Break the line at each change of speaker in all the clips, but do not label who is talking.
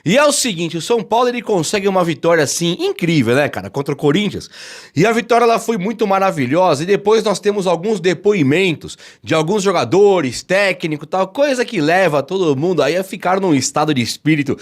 E é o seguinte, o São Paulo ele consegue uma vitória assim incrível, né, cara, contra o Corinthians. E a vitória ela foi muito maravilhosa e depois nós temos alguns depoimentos de alguns jogadores, técnico, tal, coisa que leva todo mundo aí a ficar num estado de espírito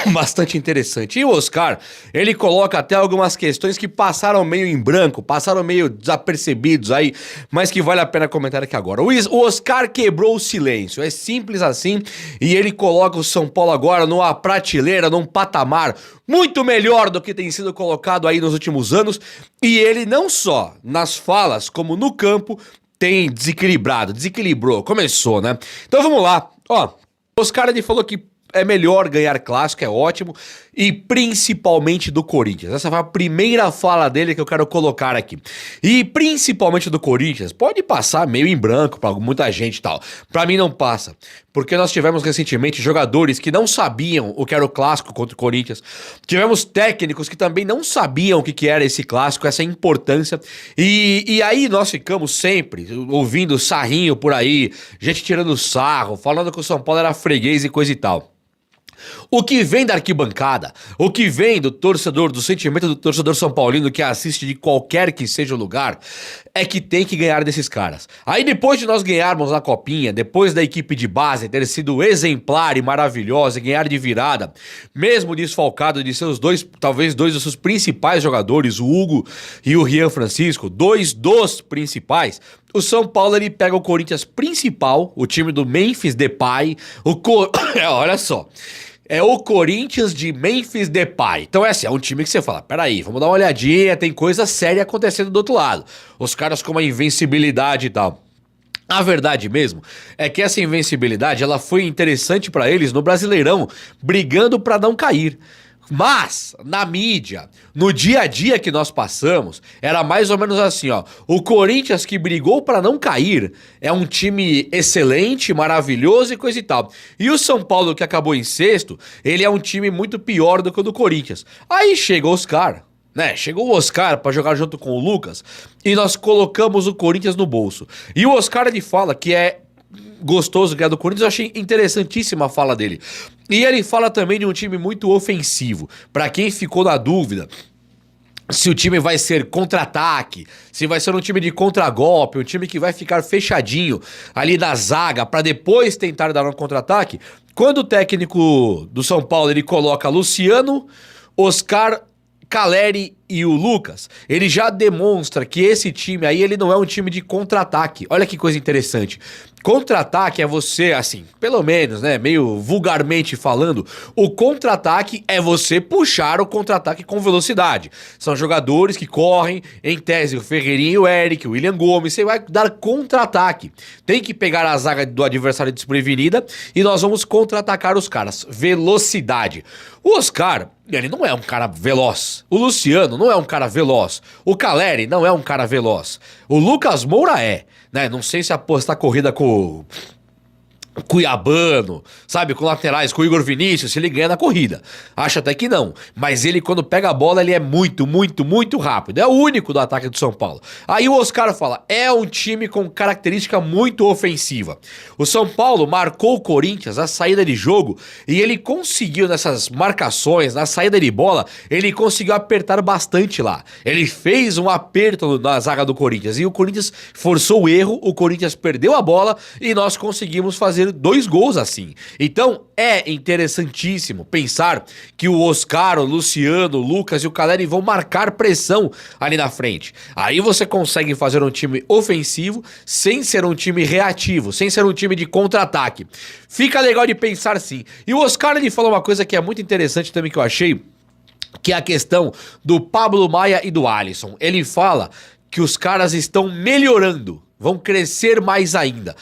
bastante interessante. E o Oscar, ele coloca até algumas questões que passaram meio em branco, passaram meio desapercebidos aí, mas que vale a pena comentar aqui agora. O Oscar quebrou o silêncio, é simples assim, e ele coloca o São Paulo agora numa prateleira, num patamar muito melhor do que tem sido colocado aí nos últimos anos, e ele não só nas falas, como no campo, tem desequilibrou, começou, né? Então vamos lá, ó, o Oscar ele falou que é melhor ganhar clássico, é ótimo, e principalmente do Corinthians. Essa foi a primeira fala dele que eu quero colocar aqui. E principalmente do Corinthians, pode passar meio em branco pra muita gente e tal. Pra mim não passa, porque nós tivemos recentemente jogadores que não sabiam o que era o clássico contra o Corinthians. Tivemos técnicos que também não sabiam o que era esse clássico, essa importância. E aí nós ficamos sempre ouvindo sarrinho por aí, gente tirando sarro, falando que o São Paulo era freguês e coisa e tal. O que vem da arquibancada, o que vem do torcedor, do sentimento do torcedor são paulino que assiste de qualquer que seja o lugar, é que tem que ganhar desses caras. Aí depois de nós ganharmos a copinha, depois da equipe de base ter sido exemplar e maravilhosa e ganhar de virada, mesmo desfalcado de seus talvez dois dos seus principais jogadores, o Hugo e o Rian Francisco, dois dos principais, o São Paulo ele pega o Corinthians principal, o time do Memphis Depay, olha só, é o Corinthians de Memphis Depay. Então é assim, é um time que você fala, peraí, vamos dar uma olhadinha, tem coisa séria acontecendo do outro lado. Os caras com uma invencibilidade e tal. A verdade mesmo é que essa invencibilidade ela foi interessante pra eles no Brasileirão, brigando pra não cair. Mas, na mídia, no dia a dia que nós passamos, era mais ou menos assim, ó. O Corinthians que brigou pra não cair é um time excelente, maravilhoso e coisa e tal. E o São Paulo que acabou em sexto, ele é um time muito pior do que o do Corinthians. Aí chega o Oscar, né? Chegou o Oscar pra jogar junto com o Lucas e nós colocamos o Corinthians no bolso. E o Oscar ele fala que é gostoso ganhar do Corinthians, eu achei interessantíssima a fala dele. E ele fala também de um time muito ofensivo. Pra quem ficou na dúvida se o time vai ser contra-ataque, se vai ser um time de contragolpe, um time que vai ficar fechadinho ali na zaga pra depois tentar dar um contra-ataque, quando o técnico do São Paulo ele coloca Luciano, Oscar, Caleri e o Lucas, ele já demonstra que esse time aí, ele não é um time de contra-ataque. Olha que coisa interessante. Contra-ataque é você, assim, pelo menos, né, meio vulgarmente falando, o contra-ataque é você puxar o contra-ataque com velocidade. São jogadores que correm, em tese, o Ferreirinho, o Eric, o William Gomes, você vai dar contra-ataque. Tem que pegar a zaga do adversário desprevenida e nós vamos contra-atacar os caras. Velocidade. O Oscar, ele não é um cara veloz. O Luciano não é um cara veloz. O Caleri não é um cara veloz. O Lucas Moura é, né? Não sei se apostar corrida com Cuiabano, sabe, com laterais, com o Igor Vinícius, se ele ganha na corrida. Acho até que não, mas ele quando pega a bola, ele é muito, muito, muito rápido. É o único do ataque do São Paulo. Aí o Oscar fala, é um time com característica muito ofensiva. O São Paulo marcou o Corinthians a saída de jogo e ele conseguiu nessas marcações, na saída de bola, ele conseguiu apertar bastante lá. Ele fez um aperto na zaga do Corinthians e o Corinthians forçou o erro, o Corinthians perdeu a bola e nós conseguimos fazer 2 gols assim. Então é interessantíssimo pensar que o Oscar, o Luciano, o Lucas e o Caleri vão marcar pressão ali na frente. Aí você consegue fazer um time ofensivo sem ser um time reativo, sem ser um time de contra-ataque. Fica legal de pensar sim. E o Oscar ele falou uma coisa que é muito interessante também que eu achei, que é a questão do Pablo Maia e do Alisson. Ele fala que os caras estão melhorando, vão crescer mais ainda.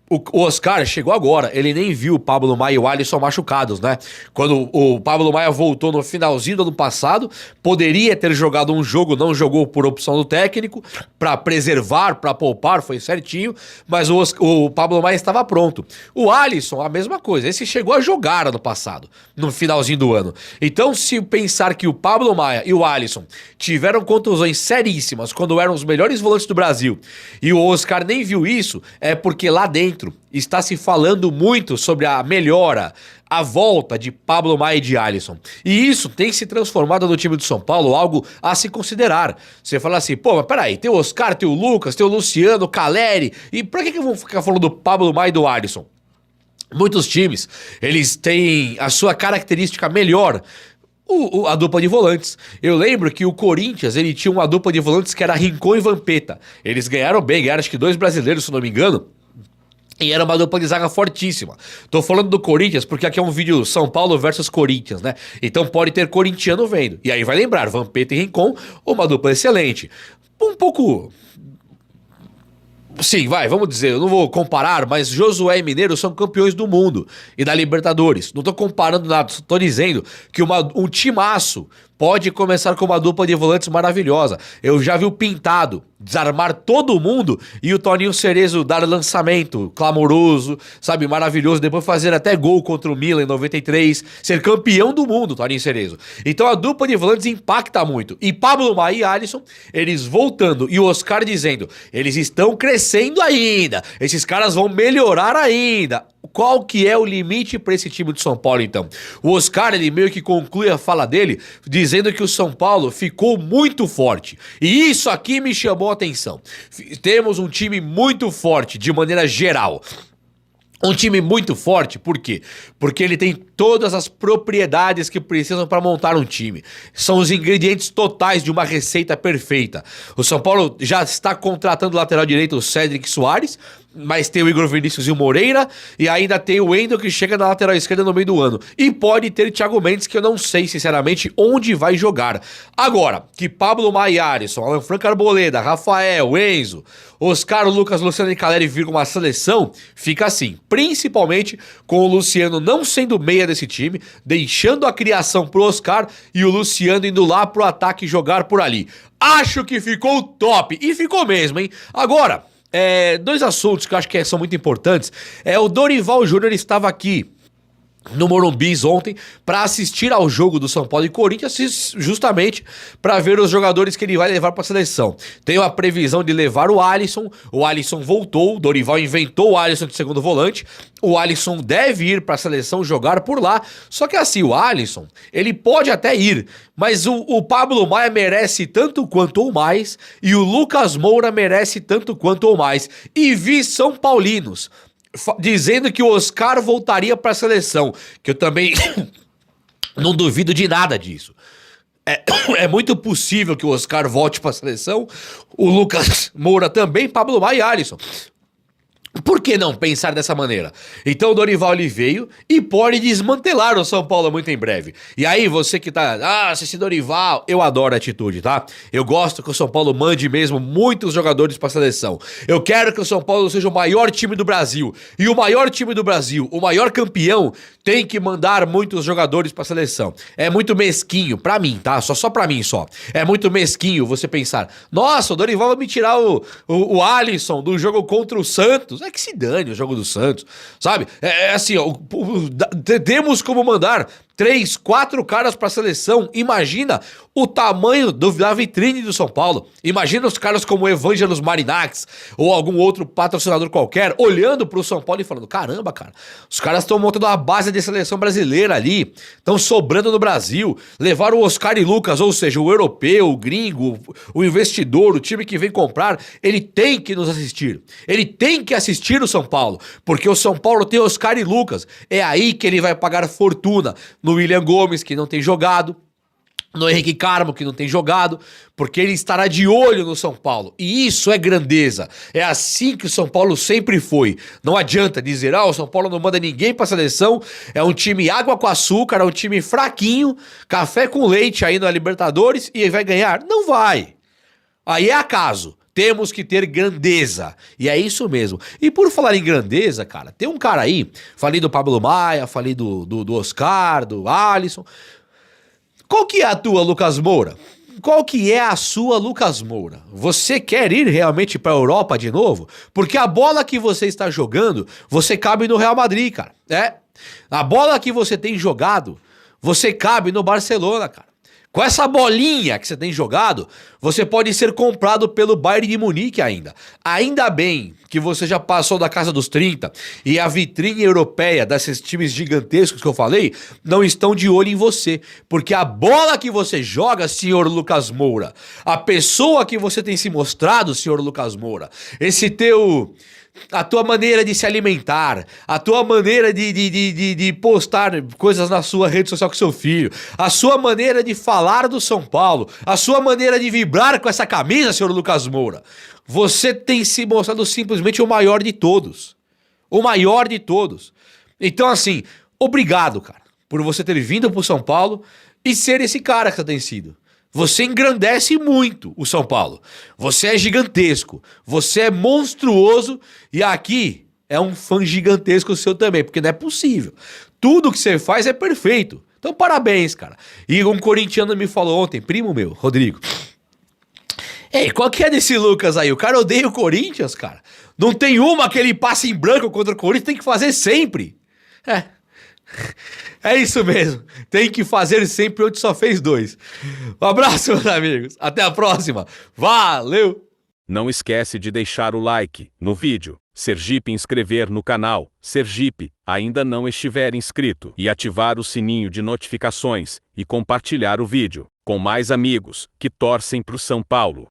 O Oscar chegou agora, ele nem viu o Pablo Maia e o Alisson machucados, né? Quando o Pablo Maia voltou no finalzinho do ano passado, poderia ter jogado um jogo, não jogou por opção do técnico, pra preservar, pra poupar, foi certinho, mas o Pablo Maia estava pronto. O Alisson, a mesma coisa, esse chegou a jogar ano passado, no finalzinho do ano. Então, se pensar que o Pablo Maia e o Alisson tiveram contusões seríssimas quando eram os melhores volantes do Brasil, e o Oscar nem viu isso, é porque lá dentro dentro está se falando muito sobre a melhora, a volta de Pablo Maia e de Alisson. E isso tem se transformado no time do São Paulo algo a se considerar. Você fala assim, pô, mas peraí, tem o Oscar, tem o Lucas, tem o Luciano, o Caleri, e pra que eu vou ficar falando do Pablo Maia e do Alisson? Muitos times, eles têm a sua característica melhor, a dupla de volantes. Eu lembro que o Corinthians, ele tinha uma dupla de volantes que era Rincon e Vampeta. Eles ganharam bem, ganharam acho que 2 brasileiros, se não me engano. E era uma dupla de zaga fortíssima. Tô falando do Corinthians porque aqui é um vídeo São Paulo versus Corinthians, né? Então pode ter corintiano vendo. E aí vai lembrar, Vampeta e Rincon, uma dupla excelente. Um pouco... Sim, vamos dizer, eu não vou comparar, mas Josué e Mineiro são campeões do mundo e da Libertadores. Não tô comparando nada, tô dizendo que um timaço pode começar com uma dupla de volantes maravilhosa. Eu já vi o Pintado desarmar todo mundo e o Toninho Cerezo dar lançamento clamoroso, sabe, maravilhoso, depois fazer até gol contra o Milan em 93, ser campeão do mundo, Toninho Cerezo. Então a dupla de volantes impacta muito. E Pablo Maia e Alisson, eles voltando, e o Oscar dizendo, eles estão crescendo ainda, esses caras vão melhorar ainda. Qual que é o limite para esse time de São Paulo, então? O Oscar, ele meio que conclui a fala dele dizendo que o São Paulo ficou muito forte. E isso aqui me chamou a atenção. Temos um time muito forte, de maneira geral. Um time muito forte, por quê? Porque ele tem todas as propriedades que precisam para montar um time. São os ingredientes totais de uma receita perfeita. O São Paulo já está contratando o lateral direito, o Cédric Soares, mas tem o Igor Vinícius e o Moreira, e ainda tem o Wendel que chega na lateral esquerda no meio do ano. E pode ter Thiago Mendes, que eu não sei, sinceramente, onde vai jogar. Agora, que Pablo Maia, Alisson, Alan Franco Arboleda, Rafael, Enzo, Oscar, Lucas, Luciano e Caleri vir com uma seleção, fica assim. Principalmente com o Luciano não sendo meia desse time, deixando a criação pro Oscar e o Luciano indo lá pro ataque jogar por ali. Acho que ficou top. E ficou mesmo, hein? Agora... dois assuntos que eu acho que são muito importantes. O Dorival Júnior estava aqui no Morumbi ontem para assistir ao jogo do São Paulo e Corinthians, justamente para ver os jogadores que ele vai levar para a seleção. Tem a previsão de levar o Alisson voltou, o Dorival inventou o Alisson de segundo volante, o Alisson deve ir para a seleção jogar por lá, só que assim, o Alisson, ele pode até ir, mas o Pablo Maia merece tanto quanto ou mais, e o Lucas Moura merece tanto quanto ou mais, e vi São Paulinos dizendo que o Oscar voltaria para a seleção, que eu também não duvido de nada disso. É muito possível que o Oscar volte para a seleção, o Lucas Moura também, Pablo Maia e Alisson. Por que não pensar dessa maneira? Então o Dorival ele veio e pode desmantelar o São Paulo muito em breve. E aí você que tá, esse Dorival, eu adoro a atitude, tá? Eu gosto que o São Paulo mande mesmo muitos jogadores pra seleção. Eu quero que o São Paulo seja o maior time do Brasil. E o maior time do Brasil, o maior campeão, tem que mandar muitos jogadores pra seleção. É muito mesquinho, pra mim, tá? Só pra mim, só. É muito mesquinho você pensar, nossa, o Dorival vai me tirar o Alisson do jogo contra o Santos. É que se dane o jogo do Santos, sabe? Assim, ó, temos como mandar 3, 4 caras pra seleção. Imagina o tamanho da vitrine do São Paulo. Imagina os caras como o Evangelos Marinax ou algum outro patrocinador qualquer olhando pro São Paulo e falando, caramba, cara, os caras estão montando uma base de seleção brasileira ali, estão sobrando no Brasil. Levaram o Oscar e Lucas, ou seja, o europeu, o gringo, o investidor, o time que vem comprar, ele tem que nos assistir. Ele tem que assistir o São Paulo, porque o São Paulo tem Oscar e Lucas. É aí que ele vai pagar fortuna no William Gomes, que não tem jogado, no Henrique Carmo, que não tem jogado, porque ele estará de olho no São Paulo. E isso é grandeza. É assim que o São Paulo sempre foi. Não adianta dizer, o São Paulo não manda ninguém pra seleção, é um time água com açúcar, é um time fraquinho, café com leite aí na Libertadores e vai ganhar. Não vai. Aí é acaso. Temos que ter grandeza. E é isso mesmo. E por falar em grandeza, cara, tem um cara aí, falei do Pablo Maia, falei do Oscar, do Alisson. Qual que é a tua, Lucas Moura? Qual que é a sua, Lucas Moura? Você quer ir realmente pra Europa de novo? Porque a bola que você está jogando, você cabe no Real Madrid, cara. A bola que você tem jogado, você cabe no Barcelona, cara. Com essa bolinha que você tem jogado, você pode ser comprado pelo Bayern de Munique ainda. Ainda bem que você já passou da casa dos 30 e a vitrine europeia desses times gigantescos que eu falei não estão de olho em você. Porque a bola que você joga, senhor Lucas Moura, a pessoa que você tem se mostrado, senhor Lucas Moura, a tua maneira de se alimentar, a tua maneira de postar coisas na sua rede social com seu filho, a sua maneira de falar do São Paulo, a sua maneira de vibrar com essa camisa, senhor Lucas Moura, você tem se mostrado simplesmente o maior de todos. O maior de todos. Então, assim, obrigado, cara, por você ter vindo pro São Paulo e ser esse cara que você tem sido. Você engrandece muito o São Paulo. Você é gigantesco. Você é monstruoso. E aqui é um fã gigantesco seu também. Porque não é possível. Tudo que você faz é perfeito. Então parabéns, cara. E um corintiano me falou ontem, primo meu, Rodrigo. Ei, qual que é desse Lucas aí? O cara odeia o Corinthians, cara. Não tem uma que ele passa em branco contra o Corinthians. Tem que fazer sempre. É isso mesmo, tem que fazer sempre onde só fez 2. Um abraço, meus amigos, até a próxima, valeu!
Não esquece de deixar o like no vídeo, Sergipe inscrever no canal, Sergipe, ainda não estiver inscrito, e ativar o sininho de notificações, e compartilhar o vídeo com mais amigos que torcem pro São Paulo.